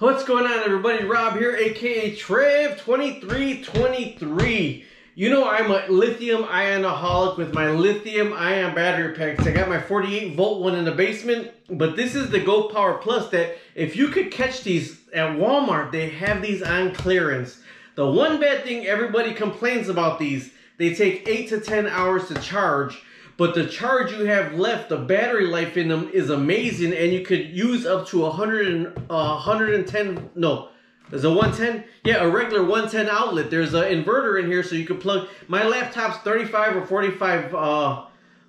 What's going on, everybody? Rob here, aka Trev2323. You know I'm a lithium ionaholic with my lithium ion battery packs. I got my 48 volt one in the basement, but this is the Go Power Plus that if you could catch these at Walmart, they have these on clearance. The one bad thing everybody complains about these, they take 8 to 10 hours to charge. But the charge you have left, the battery life in them is amazing, and you could use up to 110, no, there's a 110? Yeah, a regular 110 outlet. There's an inverter in here so you can plug, my laptop's 35 or 45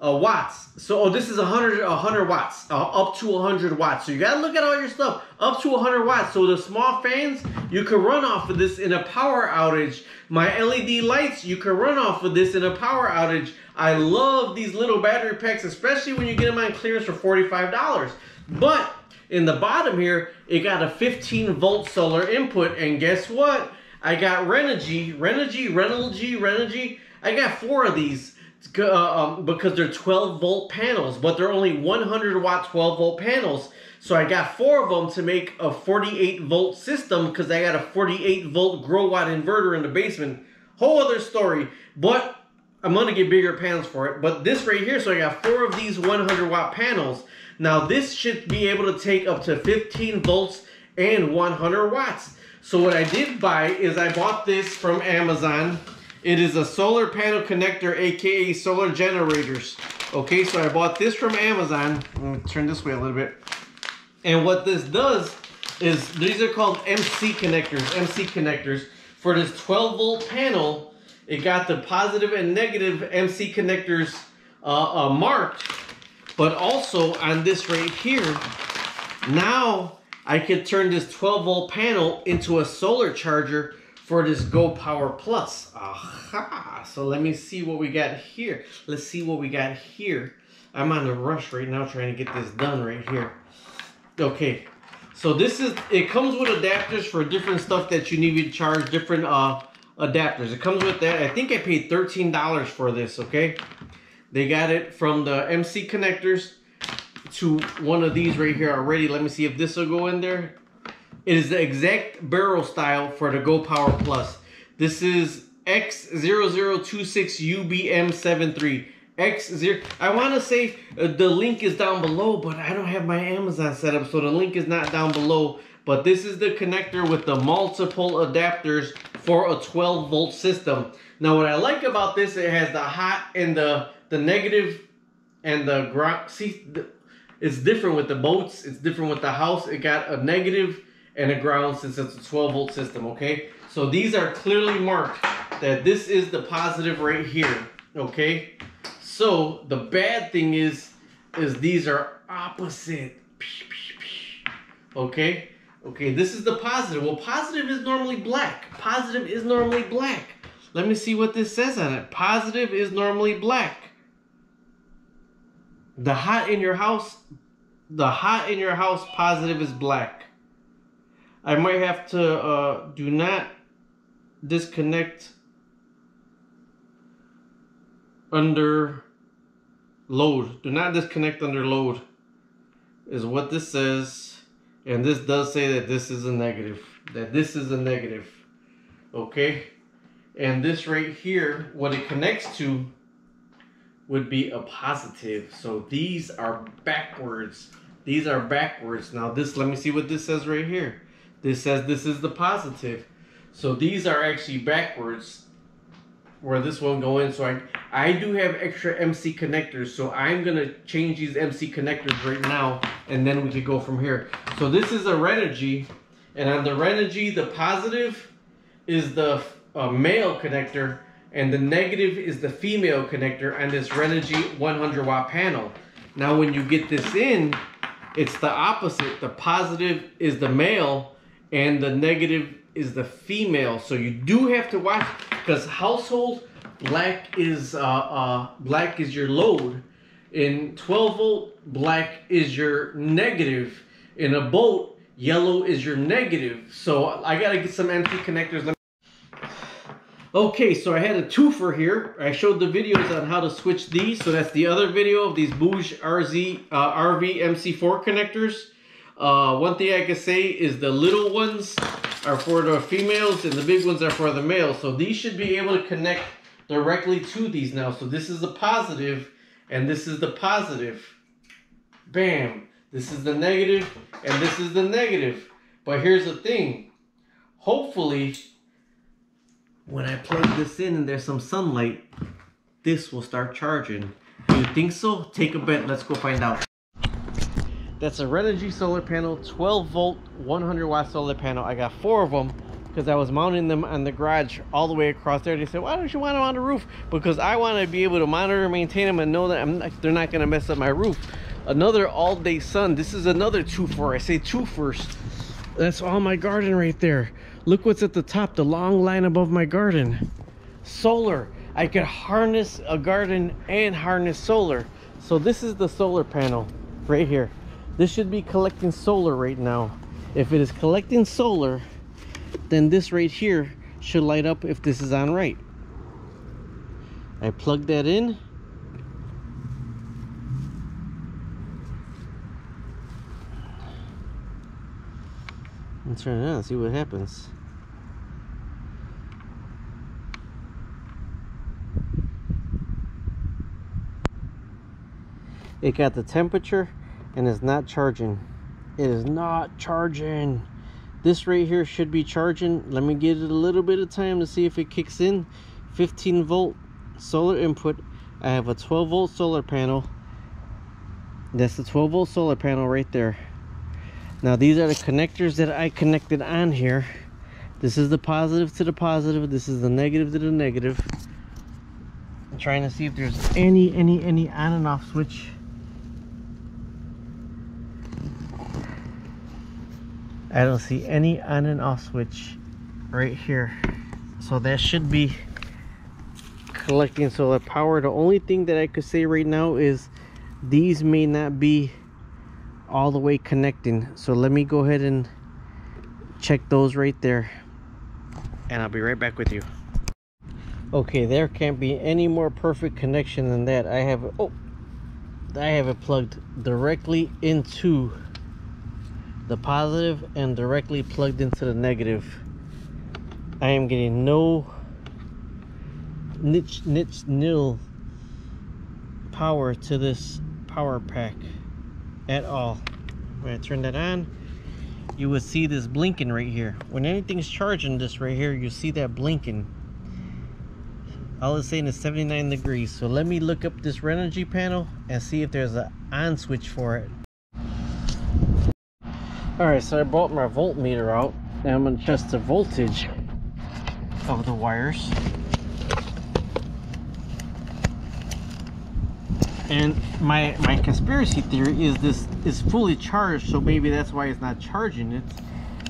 watts. So this is 100 watts, up to 100 watts. So you gotta look at all your stuff, up to 100 watts. So the small fans, you can run off of this in a power outage. My LED lights, you can run off of this in a power outage. I love these little battery packs, especially when you get them on clearance for $45. But in the bottom here, it got a 15 volt solar input, and guess what? I got Renogy. I got 4 of these because they're 12 volt panels, but they're only 100 watt 12 volt panels. So I got 4 of them to make a 48 volt system because I got a 48 volt Growatt inverter in the basement. Whole other story, but I'm gonna get bigger panels for it. But this right here, so I got 4 of these 100 watt panels. Now this should be able to take up to 15 volts and 100 watts. So what I did buy is I bought this from Amazon. It is a solar panel connector, aka solar generators. Okay, so I bought this from Amazon. Let me turn this way a little bit. And what this does is, these are called MC connectors. For this 12 volt panel, it got the positive and negative MC connectors marked. But also on this right here, now I could turn this 12 volt panel into a solar charger for this Go Power Plus. Aha! So let me see what we got here. Let's see what we got here. I'm on a rush right now trying to get this done right here. Okay, so this is, it comes with adapters for different stuff that you need to charge, different adapters. It comes with that. I think I paid $13 for this, okay? They got it from the MC connectors to one of these right here already. Let me see if this will go in there. It is the exact barrel style for the Go Power Plus. This is X0026UBM73. X0. I want to say the link is down below, but I don't have my Amazon set up, so the link is not down below. But this is the connector with the multiple adapters for a 12 volt system. Now what I like about this, it has the hot and the negative and the ground. See, it's different with the boats, it's different with the house. It got a negative and a ground since it's a 12 volt system, okay? So these are clearly marked that this is the positive right here, okay? So the bad thing is these are opposite, okay? Okay, this is the positive. Well, positive is normally black. Positive is normally black. Let me see what this says on it. Positive is normally black. The hot in your house, positive is black. I might have to do not disconnect under load. Do not disconnect under load is what this says. And this does say that this is a negative. Okay? And this right here, what it connects to would be a positive. So these are backwards. Now this, let me see what this says right here. This says this is the positive. So these are actually backwards where this one go in. So I do have extra MC connectors. So I'm going to change these MC connectors right now. And then we could go from here. So this is a Renogy. And on the Renogy, the positive is the male connector. And the negative is the female connector on this Renogy 100 watt panel. Now when you get this in, it's the opposite. The positive is the male and the negative is the female. So you do have to watch, because household, black is your load. In 12 volt, black is your negative. In a boat, yellow is your negative. So I gotta get some empty connectors. Okay, so I had a twofer here. I showed the videos on how to switch these. So that's the other video of these Bosch RV MC4 connectors. One thing I can say is the little ones are for the females and the big ones are for the males. So these should be able to connect directly to these now. So this is the positive and this is the positive. Bam. This is the negative and this is the negative. But here's the thing. Hopefully, when I plug this in and there's some sunlight, this will start charging. Do you think so? Take a bet. Let's go find out. That's a Renogy solar panel, 12 volt, 100 watt solar panel. I got 4 of them because I was mounting them on the garage all the way across there. They said, why don't you want them on the roof? Because I want to be able to monitor and maintain them and know that they're not going to mess up my roof. Another all-day sun. This is another 2-for. I say 2 first. That's all my garden right there. Look what's at the top, the long line above my garden. Solar. I could harness a garden and harness solar. So this is the solar panel right here. This should be collecting solar right now. If it is collecting solar, then this right here should light up if this is on right. I plug that in. And turn it on, see what happens. It got the temperature and it's not charging. It is not charging. This right here should be charging. Let me give it a little bit of time to see if it kicks in. 15 volt solar input. I have a 12 volt solar panel. That's the 12 volt solar panel right there. Now these are the connectors that I connected on here. This is the positive to the positive. This is the negative to the negative. I'm trying to see if there's any on and off switch. I don't see any on and off switch right here. So that should be collecting solar power. The only thing that I could say right now is these may not be all the way connecting. So let me go ahead and check those right there. And I'll be right back with you. Okay, there can't be any more perfect connection than that. I have it plugged directly into the positive and directly plugged into the negative. I am getting no nil power to this power pack at all. When I turn that on, you will see this blinking right here. When anything's charging this right here, you see that blinking. All it's saying is 79 degrees. So let me look up this Renogy panel and see if there's an on switch for it. Alright, so I brought my voltmeter out and I'm going to test the voltage of the wires. And my conspiracy theory is this is fully charged, so maybe that's why it's not charging it.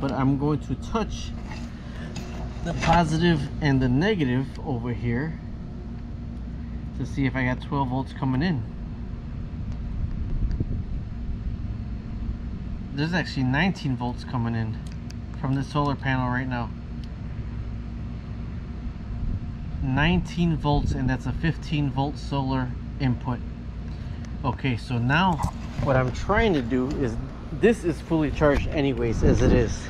But I'm going to touch the positive and the negative over here to see if I got 12 volts coming in. There's actually 19 volts coming in from the solar panel right now. 19 volts, and that's a 15 volt solar input. Okay, so now what I'm trying to do is, this is fully charged anyways as it is.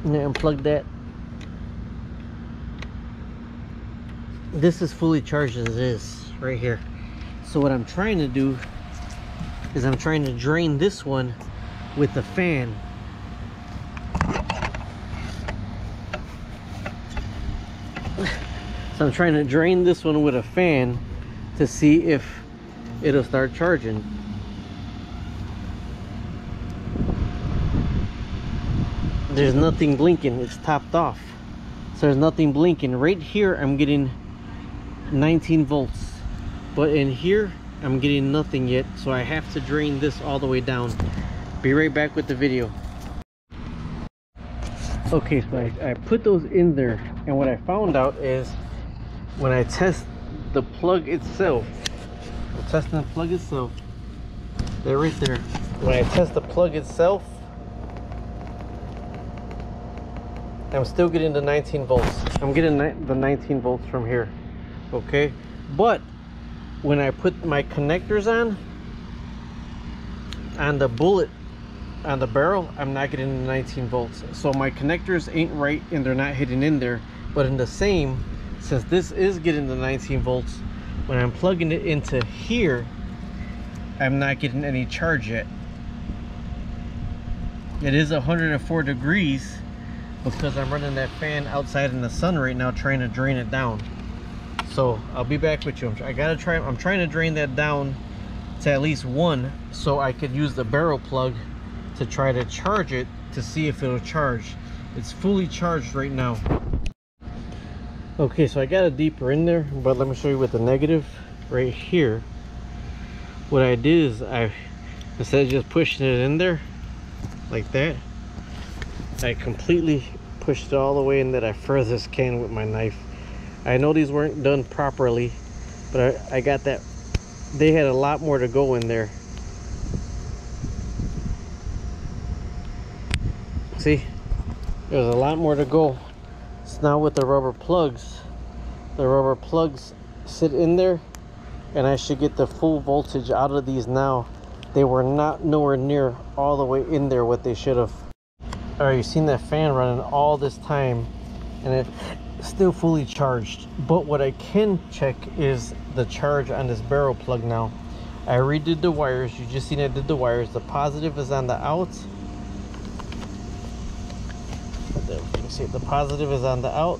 I'm gonna unplug that. This is fully charged as it is right here. So what I'm trying to do is I'm trying to drain this one with the fan. So I'm trying to drain this one with a fan to see if it'll start charging. There's nothing blinking, it's topped off. So there's nothing blinking. Right here I'm getting 19 volts. But in here I'm getting nothing yet. So I have to drain this all the way down. Be right back with the video. Okay, so I put those in there, and what I found out is when I test the plug itself, I'm testing the plug itself, they're right there. When I test the plug itself, I'm still getting the 19 volts. I'm getting the 19 volts from here, okay? But when I put my connectors on the bullet on the barrel, I'm not getting the 19 volts. So my connectors ain't right and they're not hitting in there. But in the same, since this is getting the 19 volts, when I'm plugging it into here, I'm not getting any charge yet. It is 104 degrees because I'm running that fan outside in the sun right now trying to drain it down. So I'll be back with you. I'm trying to drain that down to at least 1 so I could use the barrel plug to try to charge it to see if it'll charge. It's fully charged right now. Okay, so I got it deeper in there, but let me show you with the negative right here. What I did is instead of just pushing it in there like that, I completely pushed it all the way in that I furthest can with my knife. I know these weren't done properly, but I got that. They had a lot more to go in there. See, there's a lot more to go. So now with the rubber plugs sit in there, and I should get the full voltage out of these now. They were not nowhere near all the way in there what they should have. All right, you've seen that fan running all this time and it's still fully charged. But what I can check is the charge on this barrel plug now. I redid the wires. You just seen I did the wires. The positive is on the out. There, you can see the positive is on the out,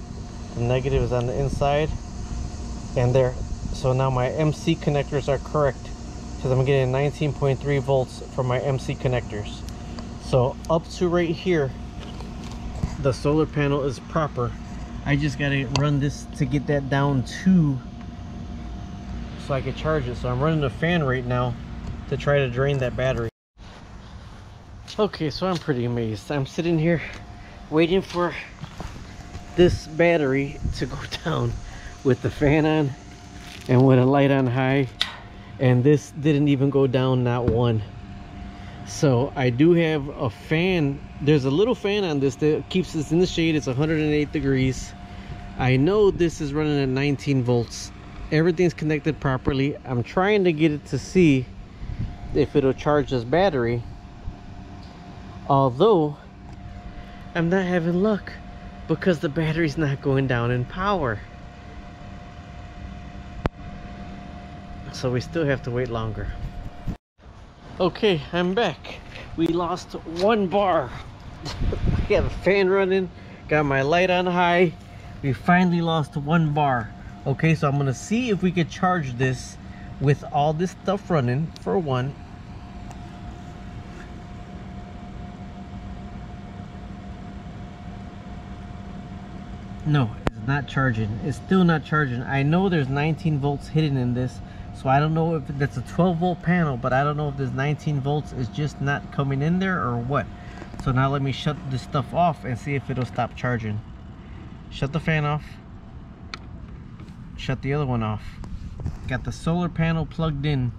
the negative is on the inside, and there. So now my MC connectors are correct because I'm getting 19.3 volts from my MC connectors. So up to right here, the solar panel is proper. I just gotta run this to get that down to so I can charge it. So I'm running the fan right now to try to drain that battery. Okay, so I'm pretty amazed. I'm sitting here waiting for this battery to go down with the fan on and with a light on high, and this didn't even go down, not one. So I do have a fan. There's a little fan on this that keeps us in the shade. It's 108 degrees. I know this is running at 19 volts. Everything's connected properly. I'm trying to get it to see if it'll charge this battery, although I'm not having luck because the battery's not going down in power. So we still have to wait longer. Okay, I'm back. We lost 1 bar. I got a fan running, got my light on high. We finally lost 1 bar. Okay, so I'm gonna see if we could charge this with all this stuff running for one. No, it's not charging. It's still not charging. I know there's 19 volts hidden in this. So I don't know if that's a 12 volt panel, but I don't know if this 19 volts is just not coming in there or what. So now let me shut this stuff off and see if it'll stop charging. Shut the fan off. Shut the other one off. Got the solar panel plugged in.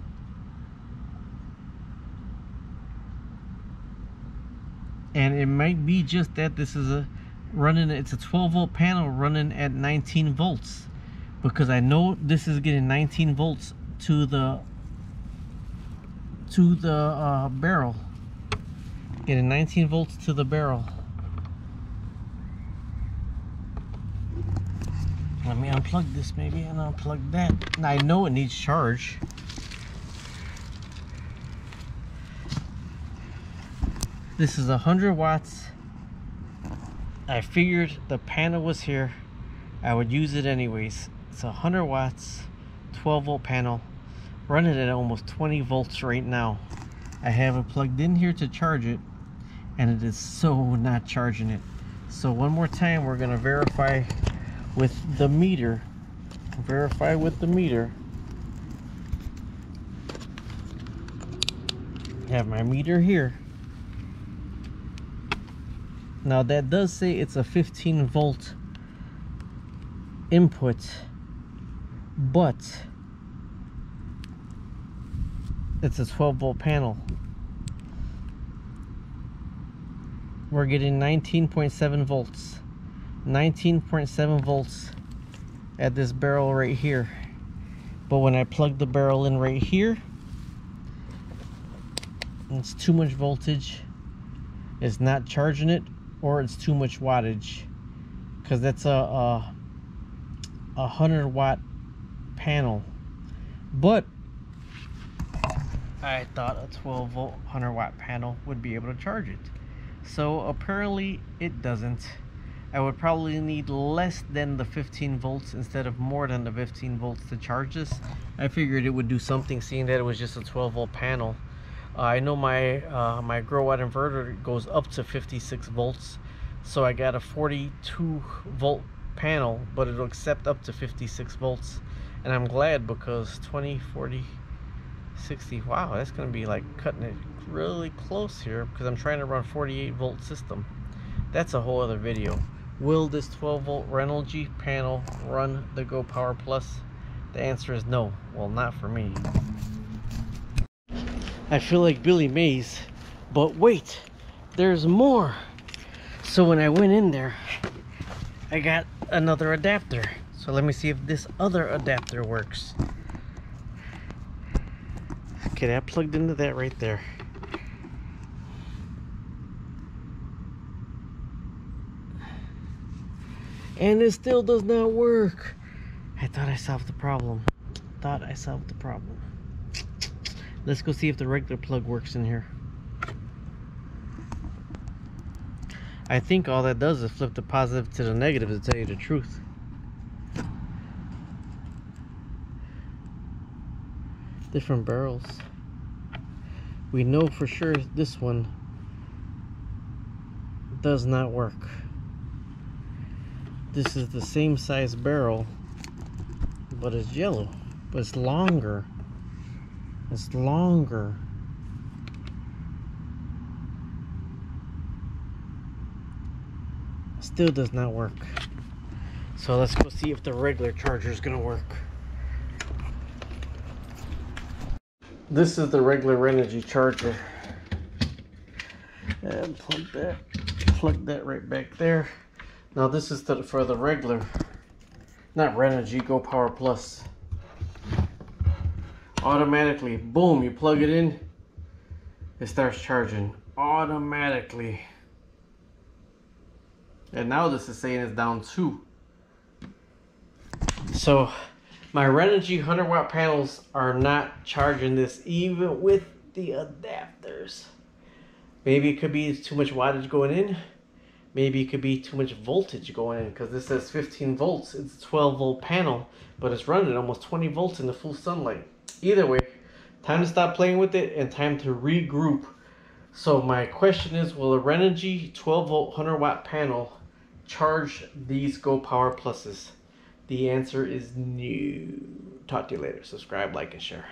And it might be just that this is it's a 12 volt panel running at 19 volts. Because I know this is getting 19 volts to the barrel. Getting 19 volts to the barrel. Let me unplug this maybe and unplug that. I know it needs charge. This is 100 watts. I figured the panel was here, I would use it anyways. It's 100 watts, 12 volt panel, running at almost 20 volts right now. I have it plugged in here to charge it, and it is so not charging it. So one more time, we're gonna verify with the meter. Verify with the meter. I have my meter here. Now that does say it's a 15 volt input, but it's a 12 volt panel. We're getting 19.7 volts. 19.7 volts at this barrel right here. But when I plug the barrel in right here, it's too much voltage. it's not charging it, or it's too much wattage, because that's a 100-watt panel. But I thought a 12-volt 100-watt panel would be able to charge it. So apparently it doesn't. I would probably need less than the 15 volts instead of more than the 15 volts to charge this. I figured it would do something, seeing that it was just a 12-volt panel. I know my my Growatt inverter goes up to 56 volts, so I got a 42-volt panel, but it'll accept up to 56 volts. And I'm glad, because 20, 40, 60, wow, that's going to be like cutting it really close here, because I'm trying to run 48-volt system. That's a whole other video. Will this 12-volt Renogy panel run the Go Power Plus? The answer is no. Well, not for me. I feel like Billy Mays, but wait, there's more. So when I went in there, I got another adapter. So let me see if this other adapter works. Okay, that plugged into that right there. And it still does not work. I thought I solved the problem. Let's go see if the regular plug works in here. I think all that does is flip the positive to the negative, to tell you the truth. Different barrels. We know for sure this one does not work. This is the same size barrel, but it's yellow, but it's longer. It's longer. Still does not work. So let's go see if the regular charger is gonna work. This is the regular Renogy charger. And plug that right back there. Now this is for the regular, not Renogy, Go Power Plus. Automatically, boom, you plug it in, it starts charging automatically. And now this is saying it's down 2. So my Renogy 100-watt panels are not charging this, even with the adapters. Maybe it could be too much wattage going in. Maybe it could be too much voltage going in, because this says 15 volts. It's a 12-volt panel, but it's running almost 20 volts in the full sunlight. Either way, time to stop playing with it and time to regroup. So my question is, will a Renogy 12-volt 100-watt panel charge these Go Power Pluses? The answer is no. Talk to you later. Subscribe, like, and share.